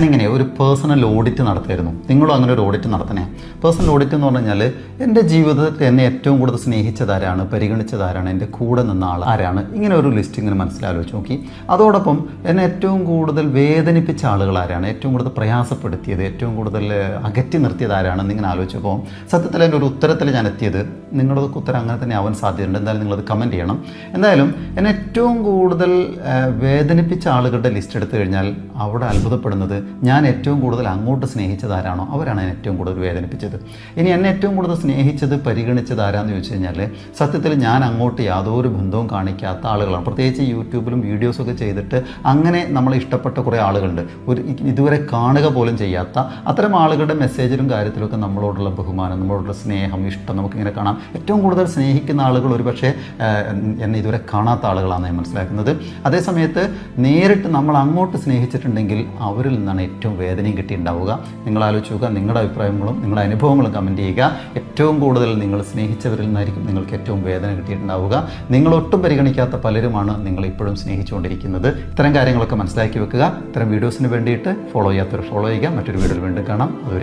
ഞാനിങ്ങനെ ഒരു personal audit നടത്തിയിരുന്നു. നിങ്ങളും അങ്ങനെ ഒരു ഓഡിറ്റ് നടത്തണേ. പേഴ്സണൽ ഓഡിറ്റ് എന്ന് പറഞ്ഞു കഴിഞ്ഞാൽ എൻ്റെ ജീവിതത്തിൽ എന്നെ ഏറ്റവും കൂടുതൽ സ്നേഹിച്ചതാരാണ്, പരിഗണിച്ചതാരാണ്, എൻ്റെ കൂടെ നിന്ന ആൾ ആരാണ്, ഇങ്ങനെ ഒരു ലിസ്റ്റ് ഇങ്ങനെ മനസ്സിലാലോചിച്ച് നോക്കി. അതോടൊപ്പം എന്നെ ഏറ്റവും കൂടുതൽ വേദനിപ്പിച്ച ആളുകൾ ആരാണ്, ഏറ്റവും കൂടുതൽ പ്രയാസപ്പെടുത്തിയത്, ഏറ്റവും കൂടുതൽ അകറ്റി നിർത്തിയത് ആരാണെന്ന് ഇങ്ങനെ ആലോചിച്ചപ്പോൾ സത്യത്തിൽ എൻ്റെ ഒരു ഉത്തരത്തിൽ ഞാൻ എത്തിയത്, നിങ്ങളുടെ ഉത്തരം അങ്ങനെ തന്നെ ആവാൻ സാധ്യതയുണ്ട്. എന്തായാലും നിങ്ങളത് കമൻറ്റ് ചെയ്യണം. എന്തായാലും എന്നെ ഏറ്റവും കൂടുതൽ വേദനിപ്പിച്ച ആളുകളുടെ ലിസ്റ്റ് എടുത്തു കഴിഞ്ഞാൽ അവിടെ അത്ഭുതപ്പെടുന്നത്, ഞാൻ ഏറ്റവും കൂടുതൽ അങ്ങോട്ട് സ്നേഹിച്ചത് ആരാണോ അവരാണ് എന്നെ ഏറ്റവും കൂടുതൽ വേദനിപ്പിച്ചത്. ഇനി എന്നെ ഏറ്റവും കൂടുതൽ സ്നേഹിച്ചത്, പരിഗണിച്ചത് ആരാന്ന് ചോദിച്ചു കഴിഞ്ഞാൽ സത്യത്തിൽ ഞാൻ അങ്ങോട്ട് യാതൊരു ബന്ധവും കാണിക്കാത്ത ആളുകളാണ്. പ്രത്യേകിച്ച് യൂട്യൂബിലും വീഡിയോസൊക്കെ ചെയ്തിട്ട് അങ്ങനെ നമ്മളെ ഇഷ്ടപ്പെട്ട കുറേ ആളുകളുണ്ട്, ഇതുവരെ കാണുക പോലും ചെയ്യാത്ത അത്തരം ആളുകളുടെ മെസ്സേജിലും കാര്യത്തിലൊക്കെ നമ്മളോടുള്ള ബഹുമാനം, നമ്മളോടുള്ള സ്നേഹം, ഇഷ്ടം നമുക്കിങ്ങനെ കാണാം. ഏറ്റവും കൂടുതൽ സ്നേഹിക്കുന്ന ആളുകൾ ഒരുപക്ഷെ എന്നെ ഇതുവരെ കാണാത്ത ആളുകളാണ് ഞാൻ മനസ്സിലാക്കുന്നത്. അതേസമയത്ത് നേരിട്ട് നമ്മൾ അങ്ങോട്ട് സ്നേഹിച്ചിട്ടുണ്ടെങ്കിൽ അവരിൽ നിന്നാണ് ഏറ്റവും വേദനയും കിട്ടിയിട്ടുണ്ടാവുക. നിങ്ങൾ ആലോചിച്ച് നോക്കുക, നിങ്ങളുടെ അഭിപ്രായങ്ങളും നിങ്ങളുടെ അനുഭവങ്ങളും കമൻറ്റ് ചെയ്യുക. ഏറ്റവും കൂടുതൽ നിങ്ങൾ സ്നേഹിച്ചവരിൽ നിന്നായിരിക്കും നിങ്ങൾക്ക് ഏറ്റവും വേദന കിട്ടിയിട്ടുണ്ടാവുക. നിങ്ങൾ ഒട്ടും പരിഗണിക്കാത്ത പലരുമാണ് നിങ്ങൾ ഇപ്പോഴും സ്നേഹിച്ചുകൊണ്ടിരിക്കുന്നത്. ഇത്തരം കാര്യങ്ങളൊക്കെ മനസ്സിലാക്കി വെക്കുക. ഇത്തരം വീഡിയോസിന് വേണ്ടിയിട്ട് ഫോളോ ചെയ്യാത്തവർ ഫോളോ ചെയ്യുക. മറ്റൊരു വീഡിയോയിൽ വീണ്ടും കാണാം. അതുവരെ